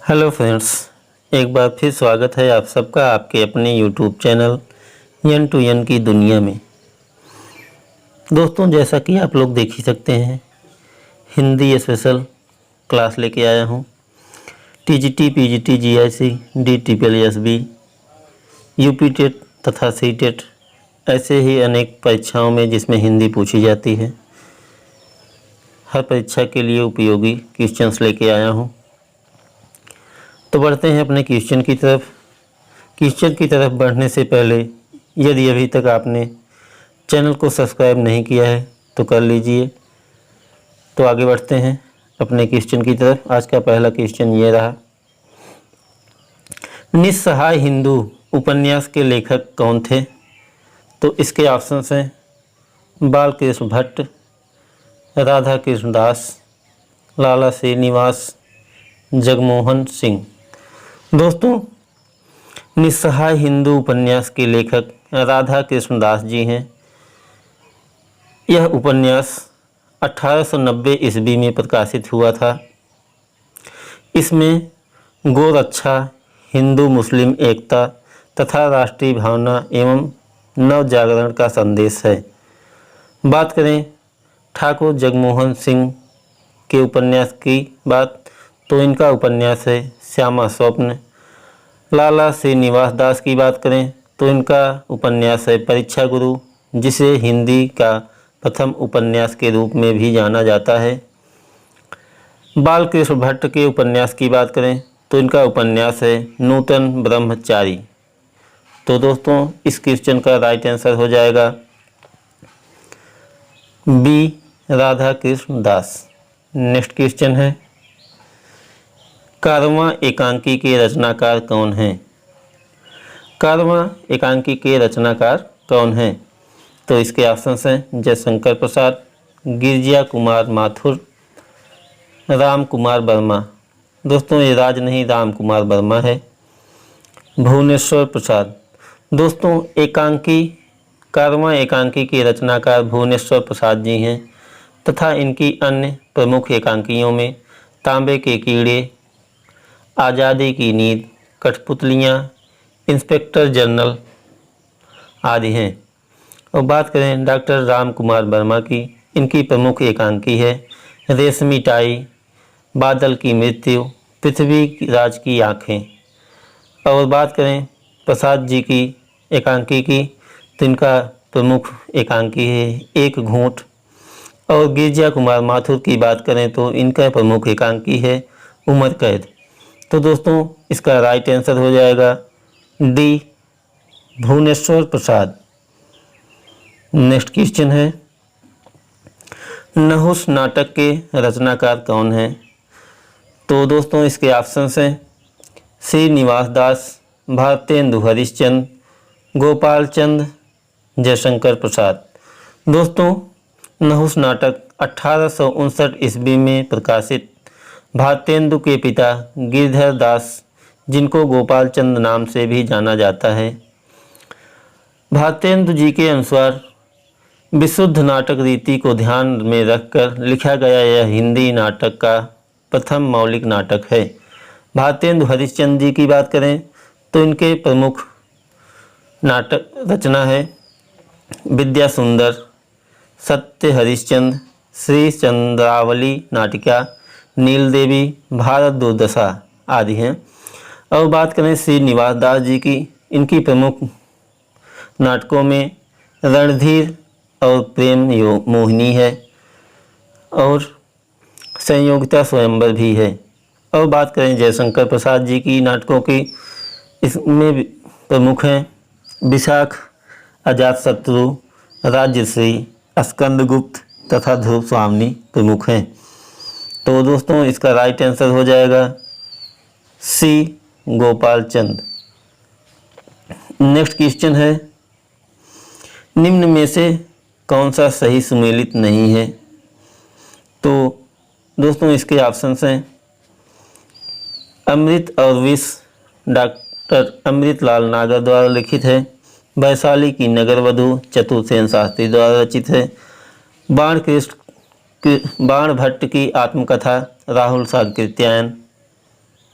Hello friends, एक बार फिर स्वागत है आप सबका आपके अपने यूट्यूब चैनल यन टू यन की दुनिया में। दोस्तों, जैसा कि आप लोग देख ही सकते हैं, हिंदी स्पेशल क्लास लेके आया हूँ। TGT, PGT, GIC, DTPLSB, UP TET तथा सी टेट ऐसे ही अनेक परीक्षाओं में जिसमें हिंदी पूछी जाती है, हर परीक्षा के लिए उपयोगी क्वेश्चंस लेके आया हूँ। तो बढ़ते हैं अपने क्वेश्चन की तरफ। क्वेश्चन की तरफ बढ़ने से पहले यदि अभी तक आपने चैनल को सब्सक्राइब नहीं किया है तो कर लीजिए। तो आगे बढ़ते हैं अपने क्वेश्चन की तरफ। आज का पहला क्वेश्चन ये रहा, निस्सहाय हिंदू उपन्यास के लेखक कौन थे? तो इसके ऑप्शंस हैं बालकृष्ण भट्ट, राधा कृष्ण दास, लाला श्रीनिवास, जगमोहन सिंह। दोस्तों, निस्सहाय हिंदू उपन्यास के लेखक राधा कृष्ण दास जी हैं। यह उपन्यास 1890 ईस्वी में प्रकाशित हुआ था। इसमें गोरक्षा, हिंदू मुस्लिम एकता तथा राष्ट्रीय भावना एवं नव जागरण का संदेश है। बात करें ठाकुर जगमोहन सिंह के उपन्यास की बात, तो इनका उपन्यास है श्यामा स्वप्न। लाला श्रीनिवास दास की बात करें तो इनका उपन्यास है परीक्षा गुरु, जिसे हिंदी का प्रथम उपन्यास के रूप में भी जाना जाता है। बालकृष्ण भट्ट के उपन्यास की बात करें तो इनका उपन्यास है नूतन ब्रह्मचारी। तो दोस्तों, इस क्वेश्चन का राइट आंसर हो जाएगा बी, राधा कृष्ण दास। नेक्स्ट क्वेश्चन है, कारवां एकांकी के रचनाकार कौन हैं? कारवां एकांकी के रचनाकार कौन हैं? तो इसके ऑप्शंस हैं जयशंकर प्रसाद, गिरिजा कुमार माथुर, राम कुमार वर्मा। दोस्तों, ये राज नहीं, राम कुमार वर्मा है। भुवनेश्वर प्रसाद। दोस्तों, कारवां एकांकी के रचनाकार भुवनेश्वर प्रसाद जी हैं तथा इनकी अन्य प्रमुख एकांकियों में तांबे के कीड़े, आज़ादी की नींद, कठपुतलियाँ, इंस्पेक्टर जनरल आदि हैं। और बात करें डॉक्टर राम कुमार वर्मा की, इनकी प्रमुख एकांकी है रेशमी टाई, बादल की मृत्यु, पृथ्वी राज की आँखें। और बात करें प्रसाद जी की एकांकी की, तो इनका प्रमुख एकांकी है एक घूंट। और गिरिजा कुमार माथुर की बात करें तो इनका प्रमुख एकांकी है उम्र कैद। तो दोस्तों, इसका राइट आंसर हो जाएगा डी, भुवनेश्वर प्रसाद। नेक्स्ट क्वेश्चन है, नहुस नाटक के रचनाकार कौन हैं? तो दोस्तों, इसके ऑप्शंस हैं श्रीनिवास दास, भारतेंदु हरिश्चंद्र, गोपाल चंद, जयशंकर प्रसाद। दोस्तों, नहुस नाटक 1859 ईस्वी में प्रकाशित भारतेंदु के पिता गिरधर दास, जिनको गोपाल चंद नाम से भी जाना जाता है, भारतेंदु जी के अनुसार विशुद्ध नाटक रीति को ध्यान में रखकर लिखा गया यह हिंदी नाटक का प्रथम मौलिक नाटक है। भारतेंदु हरिश्चंद्र जी की बात करें तो इनके प्रमुख नाटक रचना है विद्या सुंदर, सत्य हरिश्चंद्र, श्री चंद्रावली नाटिका, नील देवी, भारत दुर्दशा आदि हैं। और बात करें श्रीनिवास दास जी की, इनकी प्रमुख नाटकों में रणधीर और प्रेम मोहिनी है और संयोगिता स्वयंवर भी है। और बात करें जयशंकर प्रसाद जी की नाटकों की, इसमें प्रमुख हैं विशाख, अजातशत्रु, राज्यश्री, स्कंदगुप्त तथा ध्रुव स्वामिनी प्रमुख हैं। तो दोस्तों, इसका राइट आंसर हो जाएगा सी, गोपाल चंद। नेक्स्ट क्वेश्चन है, निम्न में से कौन सा सही सुमेलित नहीं है? तो दोस्तों, इसके ऑप्शंस हैं अमृत और विष डॉक्टर अमृतलाल नागर द्वारा लिखित है, वैशाली की नगरवधु चतुर्सेन शास्त्री द्वारा रचित है, बाण भट्ट की आत्मकथा राहुल साकृत्यायन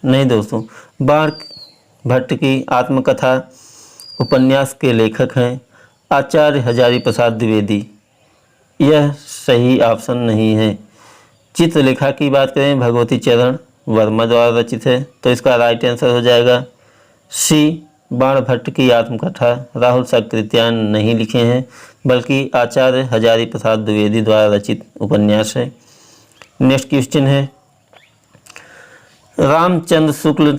नहीं दोस्तों, बाण भट्ट की आत्मकथा उपन्यास के लेखक हैं आचार्य हजारी प्रसाद द्विवेदी। यह सही ऑप्शन नहीं है। चित्रलेखा की बात करें, भगवती चरण वर्मा द्वारा रचित है, तो इसका राइट आंसर हो जाएगा सी। बाण भट्ट की आत्मकथा राहुल सकृत्यान नहीं लिखे हैं, बल्कि आचार्य हजारी प्रसाद द्विवेदी द्वारा रचित उपन्यास है। नेक्स्ट क्वेश्चन है, रामचंद्र शुक्ल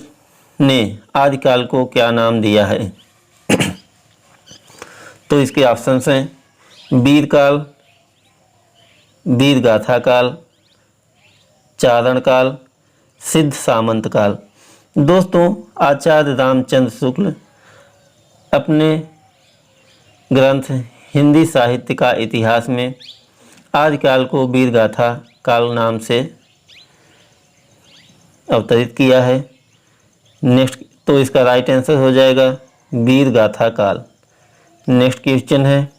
ने आदिकाल को क्या नाम दिया है? तो इसके ऑप्शंस हैं वीर काल, वीर गाथा काल, चारण काल, सिद्ध सामंत काल। दोस्तों, आचार्य रामचंद्र शुक्ल अपने ग्रंथ हिंदी साहित्य का इतिहास में आदिकाल को वीर गाथा काल नाम से अवतरित किया है। नेक्स्ट, तो इसका राइट आंसर हो जाएगा वीर गाथा काल। नेक्स्ट क्वेश्चन है,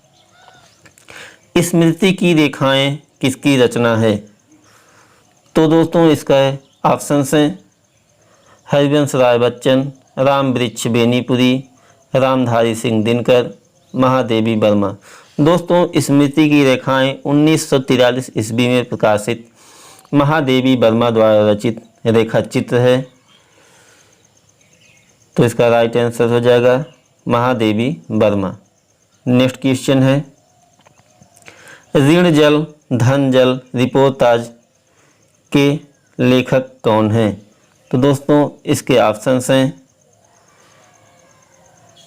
स्मृति की रेखाएं किसकी रचना है? तो दोस्तों, इसका ऑप्शन हैं हरिवंश राय बच्चन, राम वृक्ष बेनीपुरी, रामधारी सिंह दिनकर, महादेवी वर्मा। दोस्तों, स्मृति की रेखाएं 1943 ईस्वी में प्रकाशित महादेवी वर्मा द्वारा रचित रेखा चित्र है, तो इसका राइट आंसर हो जाएगा महादेवी वर्मा। नेक्स्ट क्वेश्चन है, ऋण जल धन जल रिपोर्ताज के लेखक कौन हैं? तो दोस्तों, इसके ऑप्शंस हैं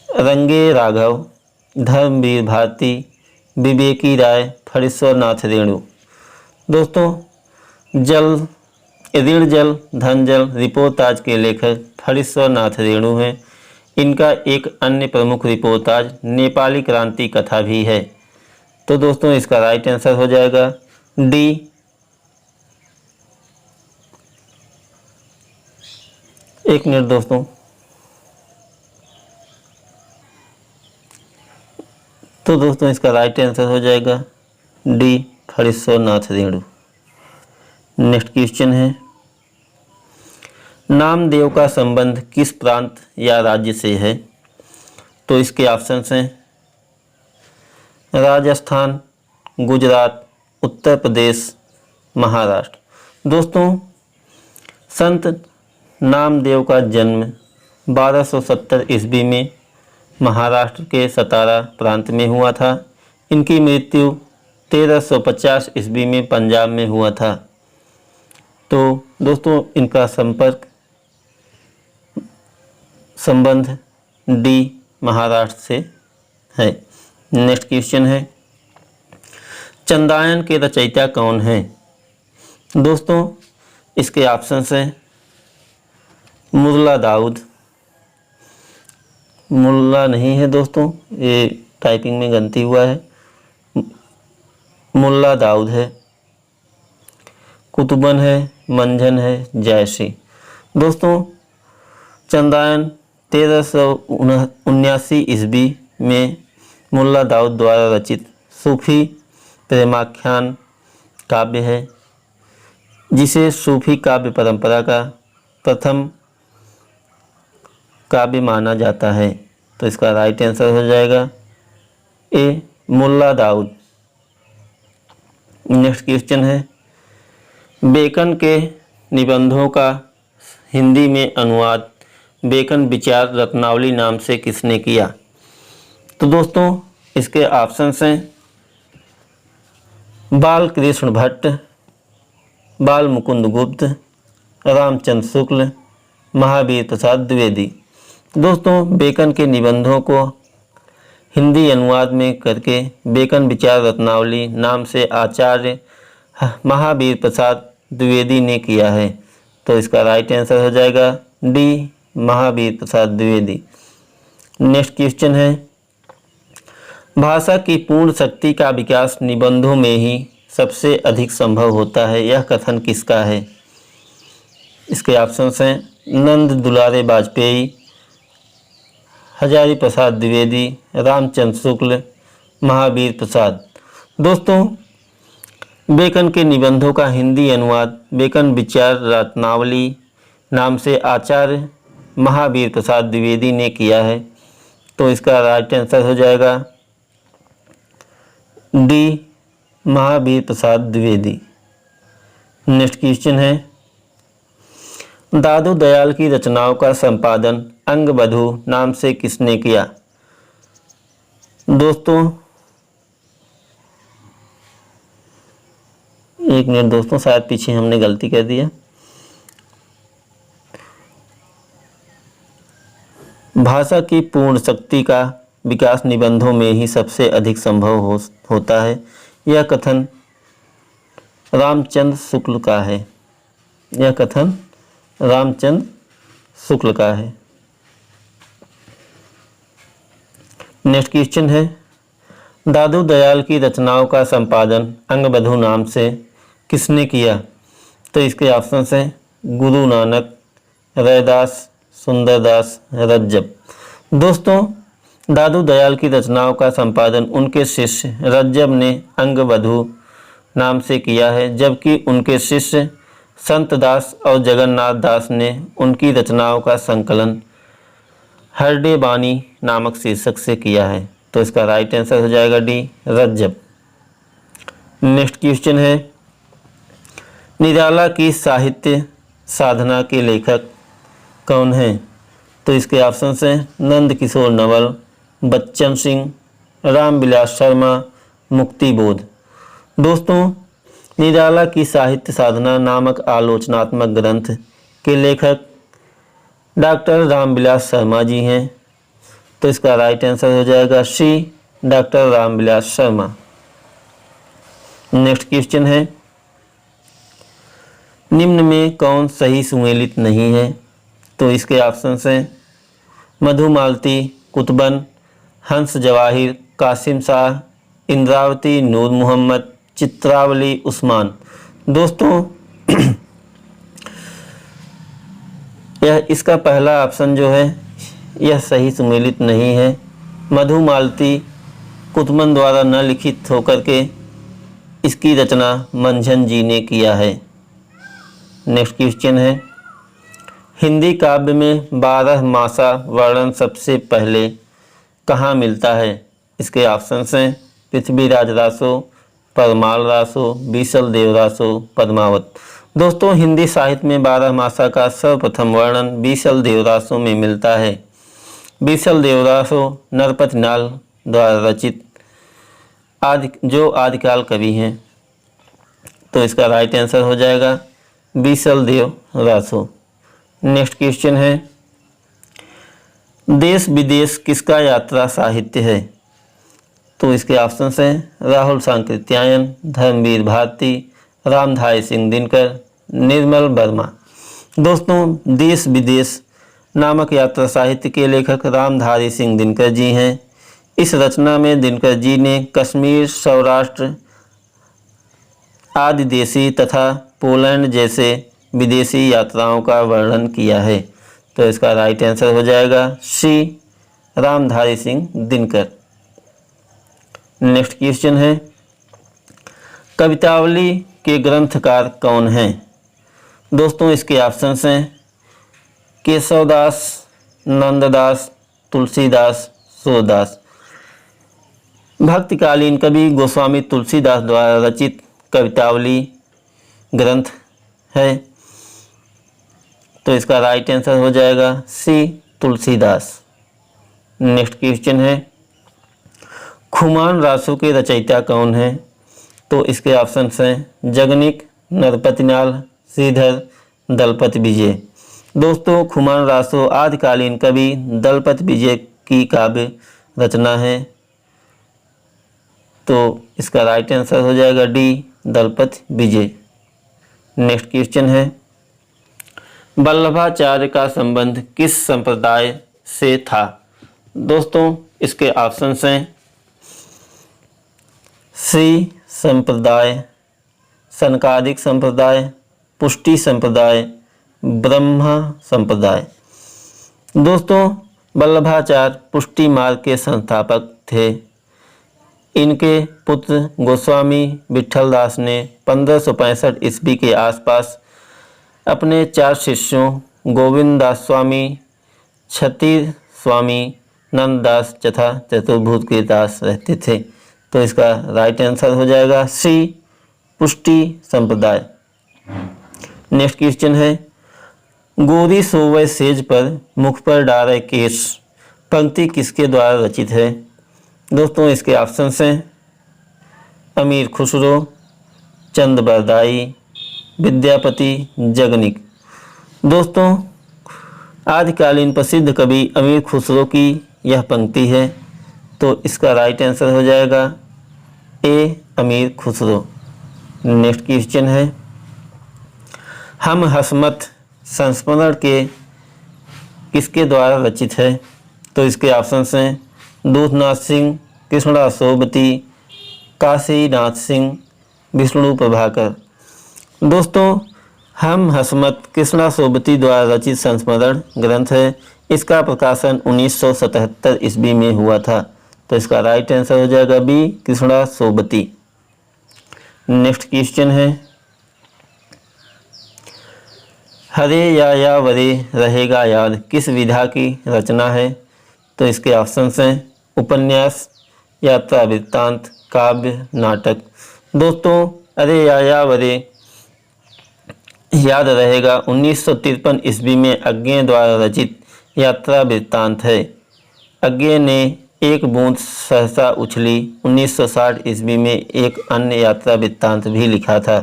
रंगे राघव, धर्मवीर भारती, विवेकी राय, फणीश्वर नाथ रेणु। दोस्तों, ऋण जल धन जल रिपोर्ताज के लेखक फणीश्वर नाथ रेणु हैं। इनका एक अन्य प्रमुख रिपोर्ताज नेपाली क्रांति कथा भी है। तो दोस्तों, इसका राइट आंसर हो जाएगा डी। एक मिनट दोस्तों, तो दोस्तों इसका राइट आंसर हो जाएगा D, Phanishwar Nath Renu. Next question है, नामदेव का संबंध किस प्रांत या राज्य से है? तो इसके ऑप्शंस हैं राजस्थान, गुजरात, उत्तर प्रदेश, महाराष्ट्र। दोस्तों, संत नामदेव का जन्म 1270 ईस्वी में महाराष्ट्र के सतारा प्रांत में हुआ था। इनकी मृत्यु 1350 ईस्वी में पंजाब में हुआ था। तो दोस्तों, इनका संबंध डी महाराष्ट्र से है। नेक्स्ट क्वेश्चन है, चंदायन के रचयिता कौन हैं? दोस्तों, इसके ऑप्शंस हैं मुल्ला दाऊद, मुल्ला नहीं है दोस्तों, ये टाइपिंग में गलती हुआ है, मुल्ला दाऊद है, कुतुबन है, मंझन है, जयसी। दोस्तों, चंदायन 1379 ईस्वी में मुल्ला दाऊद द्वारा रचित सूफी प्रेमाख्यान काव्य है, जिसे सूफी काव्य परंपरा का प्रथम काव्य माना जाता है। तो इसका राइट आंसर हो जाएगा ए, मुल्ला दाऊद। नेक्स्ट क्वेश्चन है, बेकन के निबंधों का हिंदी में अनुवाद बेकन विचार रत्नावली नाम से किसने किया? तो दोस्तों, इसके ऑप्शंस हैं बालकृष्ण भट्ट, बाल मुकुंद गुप्त, रामचंद्र शुक्ल, महावीर प्रसाद द्विवेदी। दोस्तों, बेकन के निबंधों को हिंदी अनुवाद में करके बेकन विचार रत्नावली नाम से आचार्य महावीर प्रसाद द्विवेदी ने किया है। तो इसका राइट आंसर हो जाएगा D, Mahavir Prasad Dwivedi. Next question है, भाषा की पूर्ण शक्ति का विकास निबंधों में ही सबसे अधिक संभव होता है, यह कथन किसका है? इसके ऑप्शंस हैं नंद दुलारे वाजपेयी, हजारी प्रसाद द्विवेदी, रामचंद्र शुक्ल, महावीर प्रसाद। दोस्तों, बेकन के निबंधों का हिंदी अनुवाद बेकन विचार रत्नावली नाम से आचार्य महावीर प्रसाद द्विवेदी ने किया है। तो इसका राइट आंसर हो जाएगा D, Mahavir Prasad Dwivedi. Next question है, दादू दयाल की रचनाओं का संपादन अंगबधू नाम से किसने किया? दोस्तों एक मिनट दोस्तों, शायद पीछे हमने गलती कर दी है। भाषा की पूर्ण शक्ति का विकास निबंधों में ही सबसे अधिक संभव होता है। यह कथन रामचंद्र शुक्ल का है। यह कथन रामचंद्र शुक्ल का है। नेक्स्ट क्वेश्चन है, दादू दयाल की रचनाओं का संपादन अंगबधू नाम से किसने किया? तो इसके ऑप्शन हैं गुरु नानक, रैदास, सुंदरदास, रज्जब। दोस्तों दादू दयाल की रचनाओं का संपादन उनके शिष्य रज्जब ने अंगबधू नाम से किया है, जबकि उनके शिष्य संत दास और जगन्नाथ दास ने उनकी रचनाओं का संकलन हरडे बानी नामक शीर्षक से किया है। तो इसका राइट आंसर हो जाएगा डी, रज्जब। नेक्स्ट क्वेश्चन है, निराला की साहित्य साधना के लेखक कौन हैं? तो इसके ऑप्शन हैं नंद किशोर नवल, बच्चन सिंह, रामविलास शर्मा, मुक्तिबोध। दोस्तों निराला की साहित्य साधना नामक आलोचनात्मक ग्रंथ के लेखक डॉक्टर रामविलास शर्मा जी हैं। तो इसका राइट आंसर हो जाएगा C, doctor Ramvilas Sharma. Next question है, निम्न में कौन सही सुमेलित नहीं है? तो इसके ऑप्शन हैं मधुमालती, कुतुबन, हंस जवाहिर, कासिम शाह, इंद्रावती, नूर मोहम्मद, चित्रावली, उस्मान। दोस्तों यह इसका पहला ऑप्शन जो है यह सही सुमेलित नहीं है। मधुमालती कुतुबन द्वारा न लिखित होकर के इसकी रचना मंझन जी ने किया है। नेक्स्ट क्वेश्चन है, हिंदी काव्य में 12 मासा वर्णन सबसे पहले कहाँ मिलता है? इसके ऑप्शन हैं पृथ्वीराज रासो, परमाल रासो, बीसल देव रासो, पद्मावत। दोस्तों हिंदी साहित्य में 12 मासा का सर्वप्रथम वर्णन बीसल देव रासो में मिलता है। बीसल देव रासो नरपति नाल द्वारा रचित आदिकाल कवि हैं। तो इसका राइट आंसर हो जाएगा बीसल देव रासो। नेक्स्ट क्वेश्चन है, देश विदेश किसका यात्रा साहित्य है? तो इसके ऑप्शन हैं राहुल सांकृत्यायन, धर्मवीर भारती, रामधारी सिंह दिनकर, निर्मल वर्मा। दोस्तों देश विदेश नामक यात्रा साहित्य के लेखक रामधारी सिंह दिनकर जी हैं। इस रचना में दिनकर जी ने कश्मीर, सौराष्ट्र आदि देशी तथा पोलैंड जैसे विदेशी यात्राओं का वर्णन किया है। तो इसका राइट आंसर हो जाएगा सी, रामधारी सिंह दिनकर। नेक्स्ट क्वेश्चन है, कवितावली के ग्रंथकार कौन हैं? दोस्तों इसके ऑप्शन हैं केशवदास, नंददास, तुलसीदास, सूरदास। भक्तिकालीन कवि गोस्वामी तुलसीदास द्वारा रचित कवितावली ग्रंथ है। तो इसका राइट आंसर हो जाएगा सी, तुलसीदास। नेक्स्ट क्वेश्चन है, खुमान रासो के रचयिता कौन हैं? तो इसके ऑप्शन हैं जगनिक, नरपतिनाल, श्रीधर, दलपत विजय। दोस्तों खुमान रासो आदिकालीन कवि दलपत विजय की काव्य रचना है। तो इसका राइट आंसर हो जाएगा डी, दलपत विजय। नेक्स्ट क्वेश्चन है, वल्लभाचार्य का संबंध किस संप्रदाय से था? दोस्तों इसके ऑप्शन हैं श्री संप्रदाय, सनकादिक संप्रदाय, पुष्टि संप्रदाय, ब्रह्मा संप्रदाय। दोस्तों वल्लभाचार्य पुष्टि मार्ग के संस्थापक थे। इनके पुत्र गोस्वामी विट्ठलदास ने 1565 ईस्वी के आसपास अपने 4 शिष्यों गोविंद दास स्वामी, छतिर स्वामी, नंददास तथा चतुर्भुज के दास रहते थे। तो इसका राइट आंसर हो जाएगा सी, पुष्टि संप्रदाय। नेक्स्ट क्वेश्चन है, गोरी सोवै सेज पर मुख पर डारे केश पंक्ति किसके द्वारा रचित है? दोस्तों इसके ऑप्शंस हैं अमीर खुसरो, चंद बरदाई, विद्यापति, जगनिक। दोस्तों आदिकालीन प्रसिद्ध कवि अमीर खुसरो की यह पंक्ति है। तो इसका राइट आंसर हो जाएगा ए, अमीर खुसरो। नेक्स्ट क्वेश्चन है, हम हसमत संस्मरण के किसके द्वारा रचित है? तो इसके ऑप्शंस हैं दूधनाथ सिंह, कृष्णदास सोबती, काशीनाथ सिंह, विष्णु प्रभाकर। दोस्तों हम हसमत कृष्णदास सोबती द्वारा रचित संस्मरण ग्रंथ है। इसका प्रकाशन 1977 ईस्वी में हुआ था। तो इसका राइट आंसर हो जाएगा B, Krishnadas Sobti. Next question है, हरे या वरे रहेगा याद किस विधा की रचना है? तो इसके ऑप्शंस हैं उपन्यास, यात्रा वृत्तांत, काव्य, नाटक। दोस्तों अरे या वरे याद रहेगा 1953 ईस्वी में अज्ञेय द्वारा रचित यात्रा वृत्तांत है। अज्ञेय ने एक बूंद सहसा उछली 1960 ईस्वी में एक अन्य यात्रा वृत्तांत भी लिखा था।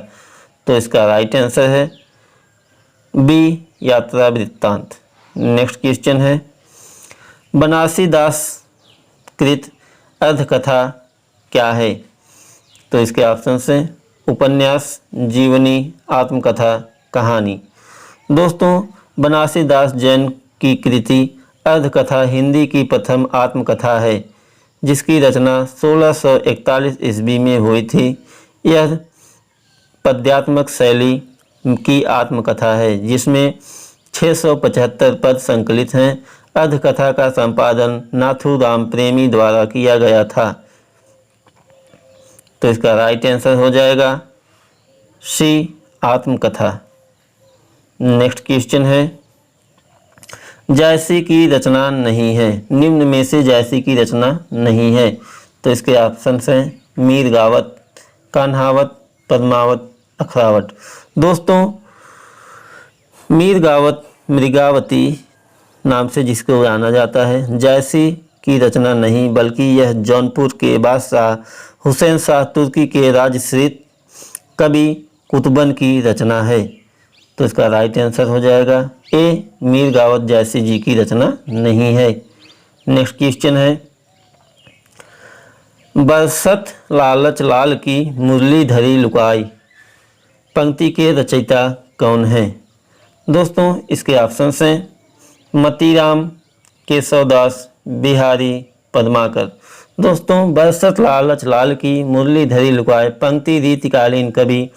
तो इसका राइट आंसर है बी, यात्रा वृत्तांत। नेक्स्ट क्वेश्चन है, बनारसी दास कृत अर्धकथा क्या है? तो इसके ऑप्शंस हैं उपन्यास, जीवनी, आत्मकथा, कहानी। दोस्तों बनारसी दास जैन की कृति अर्धकथा हिंदी की प्रथम आत्मकथा है, जिसकी रचना 1641 ईस्वी में हुई थी। यह पद्यात्मक शैली की आत्मकथा है, जिसमें 675 पद संकलित हैं। अर्धकथा का संपादन नाथूराम प्रेमी द्वारा किया गया था। तो इसका राइट आंसर हो जाएगा सी, आत्मकथा। नेक्स्ट क्वेश्चन है, जायसी की रचना नहीं है, निम्न में से जायसी की रचना नहीं है। तो इसके ऑप्शंस हैं मीर गावत, कान्हावत, पद्मावत, अखरावत। दोस्तों मीर गावत मृगावती नाम से जिसको जाना जाता है, जायसी की रचना नहीं, बल्कि यह जौनपुर के बादशाह हुसैन शाह तुर्की के राजश्रित कवि कुतुबन की रचना है। तो इसका राइट आंसर हो जाएगा ए, मीर गावत जायसी जी की रचना नहीं है। नेक्स्ट क्वेश्चन है, बरसत लालच लाल की मुरली धरी लुकाई पंक्ति के रचयिता कौन है? दोस्तों इसके ऑप्शंस हैं मतीराम, केशवदास, बिहारी, पद्माकर। दोस्तों बरसत लालच लाल की मुरली धरी लुकाए पंक्ति रीतिकालीन कवि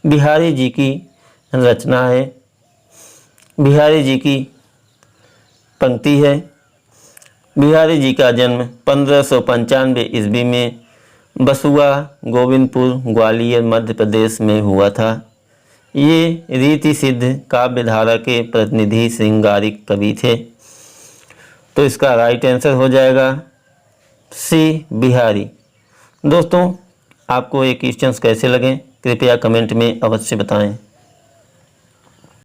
बिहारी जी की रचना है। बिहारी जी की पंक्ति है। बिहारी जी का जन्म 1595 ईस्वी में बसुआ, गोविंदपुर, ग्वालियर, मध्य प्रदेश में हुआ था। ये रीति सिद्ध काव्यधारा के प्रतिनिधि श्रृंगारिक कवि थे। तो इसका राइट आंसर हो जाएगा सी, बिहारी। दोस्तों आपको ये क्वेश्चंस कैसे लगे कृपया कमेंट में अवश्य बताएं।